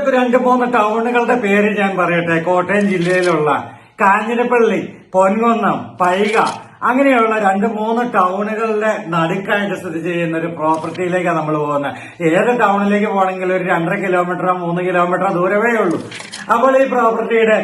ഒരു രണ്ട് മൂന്ന് ടൗണുകളുടെ പേര് ഞാൻ പറയട്ടെ. കോട്ടയം ജില്ലയിലുള്ള കാഞ്ഞിരപ്പള്ളി, പൊൻകുന്നം, പൈക അങ്ങനെയുള്ള രണ്ട് മൂന്ന് ടൗണുകളുടെ നടുക്കായിട്ട് സ്ഥിതി ചെയ്യുന്ന ഒരു പ്രോപ്പർട്ടിയിലേക്കാണ് നമ്മൾ പോകുന്നത്. ഏത് ടൗണിലേക്ക് പോകണമെങ്കിലും ഒരു 2.5 കിലോമീറ്ററോ 3 കിലോമീറ്ററോ ദൂരമേ ഉള്ളൂ. അപ്പോൾ ഈ പ്രോപ്പർട്ടിയുടെ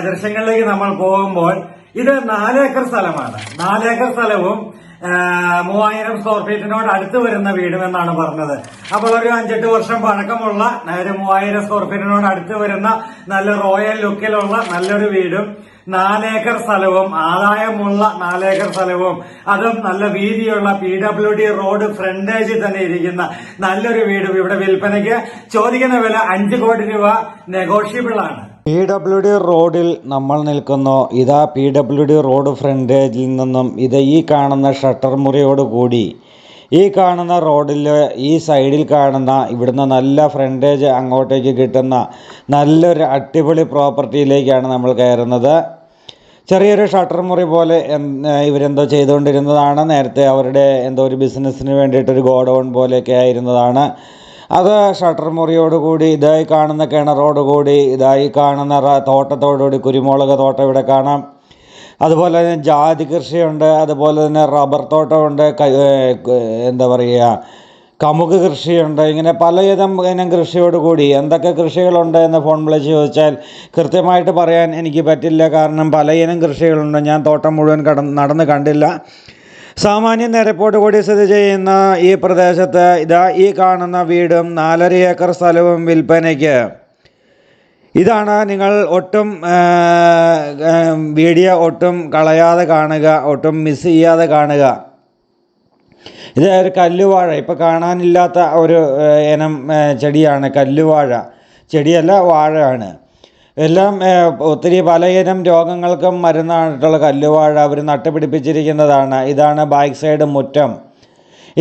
ദൃശ്യങ്ങളിലേക്ക് നമ്മൾ പോകുമ്പോൾ ഇത് 4 ഏക്കർ സ്ഥലമാണ്. 4 ഏക്കർ സ്ഥലവും 3000 സ്ക്വയർ ഫീറ്റിനോട് അടുത്ത് വരുന്ന വീടുമെന്നാണ് പറഞ്ഞത്. അപ്പോൾ ഒരു 5-8 വർഷം പഴക്കമുള്ള ഒരു 3000 സ്ക്വയർ ഫീറ്റിനോട് അടുത്ത് വരുന്ന നല്ല റോയൽ ലുക്കിലുള്ള നല്ലൊരു വീടും 4 ഏക്കർ സ്ഥലവും, ആദായമുള്ള 4 ഏക്കർ സ്ഥലവും, അതും നല്ല വീതിയുള്ള PWD റോഡ് ഫ്രണ്ടേജിൽ തന്നെ ഇരിക്കുന്ന നല്ലൊരു വീടും ഇവിടെ വിൽപ്പനയ്ക്ക്. ചോദിക്കുന്ന വില 5 കോടി രൂപ നെഗോഷ്യബിൾ ആണ്. PWD റോഡിൽ നമ്മൾ നിൽക്കുന്നു. ഇതാ PWD റോഡ് ഫ്രണ്ടേജിൽ നിന്നും ഇത് ഈ കാണുന്ന ഷട്ടർ മുറിയോട് കൂടി ഈ കാണുന്ന റോഡിൽ ഈ സൈഡിൽ കാണുന്ന ഇവിടുന്ന് നല്ല ഫ്രണ്ടേജ് അങ്ങോട്ടേക്ക് കിട്ടുന്ന നല്ലൊരു അടിപൊളി പ്രോപ്പർട്ടിയിലേക്കാണ് നമ്മൾ കയറുന്നത്. ചെറിയൊരു ഷട്ടർ മുറി പോലെ ഇവരെന്തോ ചെയ്തുകൊണ്ടിരുന്നതാണ്. നേരത്തെ അവരുടെ എന്തോ ഒരു ബിസിനസ്സിന് വേണ്ടിയിട്ടൊരു ഗോഡൗൺ പോലെയൊക്കെ ആയിരുന്നതാണ്. അത് ഷട്ടർ മുറിയോടുകൂടി ഇതായി കാണുന്ന കിണറോടുകൂടി ഇതായി കാണുന്ന തോട്ടത്തോടുകൂടി കുരുമുളക് തോട്ടം ഇവിടെ കാണാം. അതുപോലെ തന്നെ ജാതി കൃഷിയുണ്ട്, അതുപോലെ തന്നെ റബ്ബർ തോട്ടമുണ്ട്, എന്താ പറയുക, കമുക് കൃഷിയുണ്ട്. ഇങ്ങനെ പലയിനം കൃഷിയോടുകൂടി എന്തൊക്കെ കൃഷികളുണ്ട് എന്ന് ഫോൺ വിളിച്ച് ചോദിച്ചാൽ കൃത്യമായിട്ട് പറയാൻ എനിക്ക് പറ്റില്ല. കാരണം പലയിനം കൃഷികളുണ്ട്. ഞാൻ തോട്ടം മുഴുവൻ നടന്ന് കണ്ടില്ല. സാമാന്യ നിരപ്പോട് കൂടി സ്ഥിതി ചെയ്യുന്ന ഈ പ്രദേശത്ത് ഇതാ ഈ കാണുന്ന വീടും 4.5 ഏക്കർ സ്ഥലവും വിൽപ്പനയ്ക്ക്. ഇതാണ്. നിങ്ങൾ ഒട്ടും വീഡിയോ ഒട്ടും കളയാതെ കാണുക, ഒട്ടും മിസ് ചെയ്യാതെ കാണുക. ഇത് ഒരു കല്ലുവാഴ, ഇപ്പോൾ കാണാനില്ലാത്ത ഒരു ഇനം ചെടിയാണ്. കല്ലുവാഴ ചെടിയല്ല, വാഴയാണ്. എല്ലാം ഒത്തിരി പലയിനം രോഗങ്ങൾക്കും മരുന്നായിട്ടുള്ള കല്ലുവാഴ അവർ നട്ടുപിടിപ്പിച്ചിരിക്കുന്നതാണ്. ഇതാണ് ബാക്ക് സൈഡ് മുറ്റം.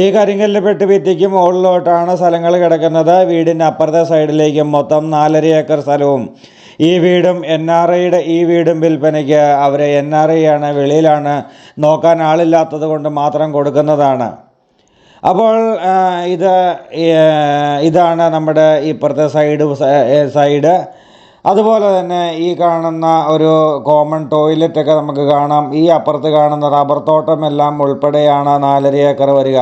ഈ കരിങ്കല്ല് പെട്ട് ഭിത്തിക്ക് മുകളിലോട്ടാണ് സ്ഥലങ്ങൾ കിടക്കുന്നത്. വീടിൻ്റെ അപ്പുറത്തെ സൈഡിലേക്കും മൊത്തം 4.5 ഏക്കർ സ്ഥലവും. ഈ വീടും NRIയുടെ ഈ വീടും വിൽപ്പനയ്ക്ക്. അവർ NRI ആണ്, വെളിയിലാണ്, നോക്കാൻ ആളില്ലാത്തത് കൊണ്ട് മാത്രം കൊടുക്കുന്നതാണ്. അപ്പോൾ ഇതാണ് നമ്മുടെ ഇപ്പുറത്തെ സൈഡ്. അതുപോലെ തന്നെ ഈ കാണുന്ന ഒരു കോമൺ ടോയ്ലറ്റൊക്കെ നമുക്ക് കാണാം. ഈ അപ്പുറത്ത് കാണുന്ന റബ്ബർ തോട്ടമെല്ലാം ഉൾപ്പെടെയാണ് 4.5 ഏക്കർ വരിക.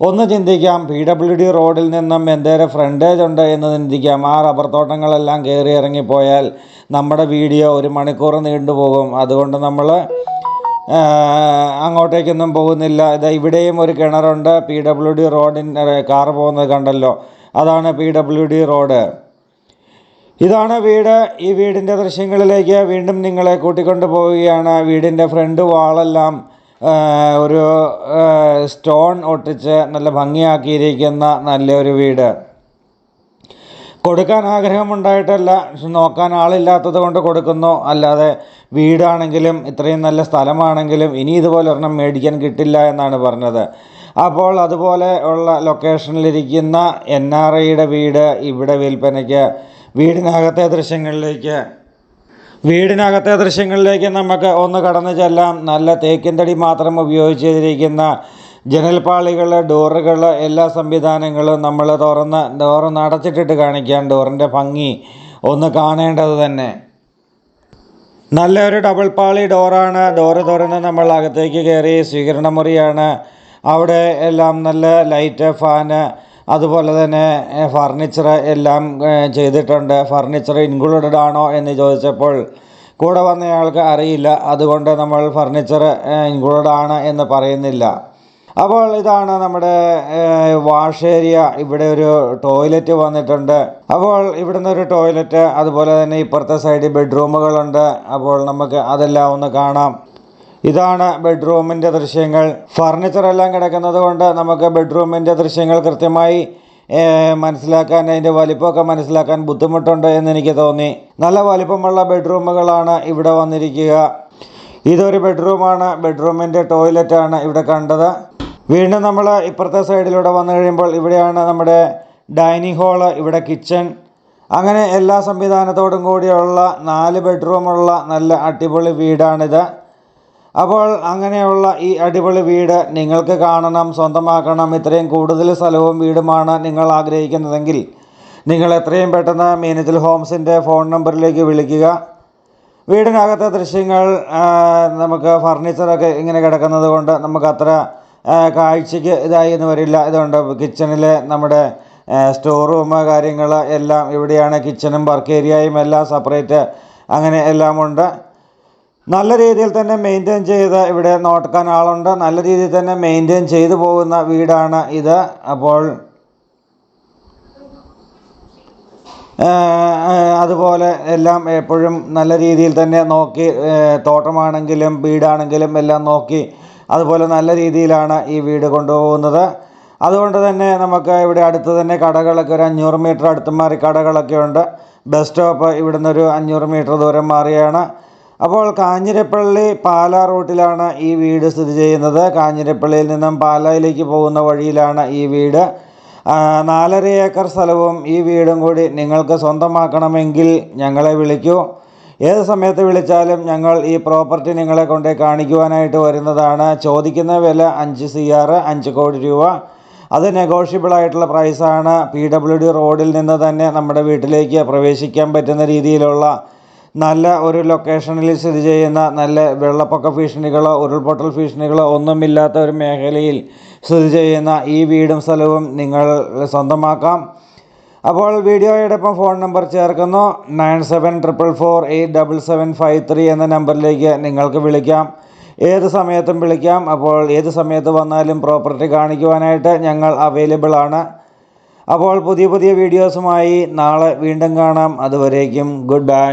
ഒന്ന് ചിന്തിക്കാം, PWD റോഡിൽ നിന്നും എന്തേലും ഫ്രണ്ടേജ് ഉണ്ട് എന്ന് ചിന്തിക്കാം. ആ റബ്ബർ തോട്ടങ്ങളെല്ലാം കയറി ഇറങ്ങിപ്പോയാൽ നമ്മുടെ വീഡിയോ 1 മണിക്കൂർ നീണ്ടുപോകും. അതുകൊണ്ട് നമ്മൾ അങ്ങോട്ടേക്കൊന്നും പോകുന്നില്ല. ഇവിടെയും ഒരു കിണറുണ്ട്. PWD റോഡിൻ്റെ കാർ പോകുന്നത് കണ്ടല്ലോ, അതാണ് PWD റോഡ്. ഇതാണ് വീട്. ഈ വീടിൻ്റെ ദൃശ്യങ്ങളിലേക്ക് വീണ്ടും നിങ്ങളെ കൂട്ടിക്കൊണ്ടു പോവുകയാണ്. വീടിൻ്റെ ഫ്രണ്ട് വാളെല്ലാം ഒരു സ്റ്റോൺ ഒട്ടിച്ച് നല്ല ഭംഗിയാക്കിയിരിക്കുന്ന നല്ലൊരു വീട്. കൊടുക്കാൻ ആഗ്രഹമുണ്ടായിട്ടല്ല, നോക്കാൻ ആളില്ലാത്തത് കൊണ്ട് കൊടുക്കുന്നു. അല്ലാതെ വീടാണെങ്കിലും ഇത്രയും നല്ല സ്ഥലമാണെങ്കിലും ഇനി ഇതുപോലെ ഒരെണ്ണം മേടിക്കാൻ കിട്ടില്ല എന്നാണ് പറഞ്ഞത്. അപ്പോൾ അതുപോലെ ഉള്ള ലൊക്കേഷനിലിരിക്കുന്ന NRIയുടെ വീട് ഇവിടെ വിൽപ്പനയ്ക്ക്. വീടിനകത്തെ ദൃശ്യങ്ങളിലേക്ക് നമുക്ക് ഒന്ന് കടന്നു ചെല്ലാം. നല്ല തേക്കിൻ തടി മാത്രം ഉപയോഗിച്ചിരിക്കുന്ന ജനൽപ്പാളികൾ, ഡോറുകൾ, എല്ലാ സംവിധാനങ്ങളും നമ്മൾ ഡോറ് അടച്ചിട്ടിട്ട് കാണിക്കാം. ഡോറിൻ്റെ ഭംഗി ഒന്ന് കാണേണ്ടത് തന്നെ. നല്ലൊരു ഡബിൾ പാളി ഡോറാണ്. ഡോറ് തുറന്ന് നമ്മൾ അകത്തേക്ക് കയറി. സ്വീകരണ മുറിയാണ്. അവിടെ എല്ലാം നല്ല ലൈറ്റ്, ഫാന്, അതുപോലെ തന്നെ ഫർണിച്ചർ എല്ലാം ചെയ്തിട്ടുണ്ട്. ഫർണിച്ചർ ഇൻക്ലൂഡഡ് ആണോ എന്ന് ചോദിച്ചപ്പോൾ കൂടെ വന്നയാൾക്ക് അറിയില്ല. അതുകൊണ്ട് നമ്മൾ ഫർണിച്ചർ ഇൻക്ലൂഡഡ് ആണ് എന്ന് പറയുന്നില്ല. അപ്പോൾ ഇതാണ് നമ്മുടെ വാഷ് ഏരിയ. ഇവിടെ ഒരു ടോയ്ലറ്റ് വന്നിട്ടുണ്ട്. അപ്പോൾ ഇവിടുന്ന് ഒരു ടോയ്ലറ്റ്, അതുപോലെ തന്നെ ഇപ്പുറത്തെ സൈഡിൽ ബെഡ്റൂമുകളുണ്ട്. അപ്പോൾ നമുക്ക് അതെല്ലാം ഒന്ന് കാണാം. ഇതാണ് ബെഡ്റൂമിൻ്റെ ദൃശ്യങ്ങൾ. ഫർണിച്ചറെല്ലാം കിടക്കുന്നത് കൊണ്ട് നമുക്ക് ബെഡ്റൂമിൻ്റെ ദൃശ്യങ്ങൾ കൃത്യമായി മനസ്സിലാക്കാൻ, അതിൻ്റെ വലിപ്പമൊക്കെ മനസ്സിലാക്കാൻ ബുദ്ധിമുട്ടുണ്ട് എന്നെനിക്ക് തോന്നി. നല്ല വലിപ്പമുള്ള ബെഡ്റൂമുകളാണ് ഇവിടെ വന്നിരിക്കുക. ഇതൊരു ബെഡ്റൂമാണ്. ബെഡ്റൂമിൻ്റെ ടോയ്ലറ്റാണ് ഇവിടെ കണ്ടത്. വീണ്ടും നമ്മൾ ഇപ്പുറത്തെ സൈഡിലൂടെ വന്നു കഴിയുമ്പോൾ ഇവിടെയാണ് നമ്മുടെ ഡൈനിങ് ഹാള്, ഇവിടെ കിച്ചൺ, അങ്ങനെ എല്ലാ സംവിധാനത്തോടും കൂടിയുള്ള 4 ബെഡ്റൂമുള്ള നല്ല അടിപൊളി വീടാണിത്. അപ്പോൾ അങ്ങനെയുള്ള ഈ അടിപൊളി വീട് നിങ്ങൾക്ക് കാണണം, സ്വന്തമാക്കണം. ഇത്രയും കൂടുതൽ സ്ഥലവും വീടുമാണ് നിങ്ങൾ ആഗ്രഹിക്കുന്നതെങ്കിൽ നിങ്ങൾ എത്രയും പെട്ടെന്ന് മീനച്ചിൽ ഹോംസിൻ്റെ ഫോൺ നമ്പറിലേക്ക് വിളിക്കുക. വീടിനകത്തെ ദൃശ്യങ്ങൾ നമുക്ക് ഫർണിച്ചറൊക്കെ ഇങ്ങനെ കിടക്കുന്നത് കൊണ്ട് നമുക്ക് അത്ര കാഴ്ചയ്ക്ക് ഇതായി എന്ന് വരില്ല. ഇതുകൊണ്ട് കിച്ചണിലെ നമ്മുടെ സ്റ്റോർ റൂം കാര്യങ്ങൾ എല്ലാം ഇവിടെയാണ്. കിച്ചണും വർക്ക് ഏരിയയും എല്ലാം സെപ്പറേറ്റ് അങ്ങനെ എല്ലാം ഉണ്ട്. നല്ല രീതിയിൽ തന്നെ മെയിൻറ്റെയിൻ ചെയ്ത് ഇവിടെ നോക്കാൻ ആളുണ്ട്. നല്ല രീതിയിൽ തന്നെ മെയിൻറ്റെയിൻ ചെയ്തു പോകുന്ന വീടാണ് ഇത്. അപ്പോൾ അതുപോലെ എല്ലാം എപ്പോഴും നല്ല രീതിയിൽ തന്നെ നോക്കി, തോട്ടമാണെങ്കിലും വീടാണെങ്കിലും എല്ലാം നോക്കി അതുപോലെ നല്ല രീതിയിലാണ് ഈ വീട് കൊണ്ടുപോകുന്നത്. അതുകൊണ്ട് തന്നെ നമുക്ക് ഇവിടെ അടുത്ത് തന്നെ കടകളൊക്കെ ഒരു 500 മീറ്റർ അടുത്ത് മാറി കടകളൊക്കെ ഉണ്ട്. ബസ് സ്റ്റോപ്പ് ഇവിടുന്ന് ഒരു 500 മീറ്റർ ദൂരം മാറിയാണ്. അപ്പോൾ കാഞ്ഞിരപ്പള്ളി പാലാ റൂട്ടിലാണ് ഈ വീട് സ്ഥിതി ചെയ്യുന്നത്. കാഞ്ഞിരപ്പള്ളിയിൽ നിന്നും പാലായിലേക്ക് പോകുന്ന വഴിയിലാണ് ഈ വീട്. 4.5 ഏക്കർ സ്ഥലവും ഈ വീടും കൂടി നിങ്ങൾക്ക് സ്വന്തമാക്കണമെങ്കിൽ ഞങ്ങളെ വിളിക്കൂ. ഏത് സമയത്ത് വിളിച്ചാലും ഞങ്ങൾ ഈ പ്രോപ്പർട്ടി നിങ്ങളെ കൊണ്ട് കാണിക്കുവാനായിട്ട് വരുന്നതാണ്. ചോദിക്കുന്ന വില 5 CR, 5 കോടി രൂപ. അത് നെഗോഷ്യബിൾ ആയിട്ടുള്ള പ്രൈസാണ്. PWD റോഡിൽ നിന്ന് തന്നെ നമ്മുടെ വീട്ടിലേക്ക് പ്രവേശിക്കാൻ പറ്റുന്ന രീതിയിലുള്ള നല്ല ഒരു ലൊക്കേഷനിൽ സ്ഥിതി ചെയ്യുന്ന, നല്ല വെള്ളപ്പൊക്ക ഭീഷണികളോ ഉരുൾപൊട്ടൽ ഭീഷണികളോ ഒന്നുമില്ലാത്ത ഒരു മേഖലയിൽ സ്ഥിതി ചെയ്യുന്ന ഈ വീടും സ്ഥലവും നിങ്ങൾ സ്വന്തമാക്കാം. അപ്പോൾ വീഡിയോയോടൊപ്പം ഫോൺ നമ്പർ ചേർക്കുന്നു. 9744487753 എന്ന നമ്പറിലേക്ക് നിങ്ങൾക്ക് വിളിക്കാം. ഏത് സമയത്തും വിളിക്കാം. അപ്പോൾ ഏത് സമയത്ത് വന്നാലും പ്രോപ്പർട്ടി കാണിക്കുവാനായിട്ട് ഞങ്ങൾ അവൈലബിൾ ആണ്. അപ്പോൾ പുതിയ വീഡിയോസുമായി നാളെ വീണ്ടും കാണാം. അതുവരേക്കും ഗുഡ് ബൈ.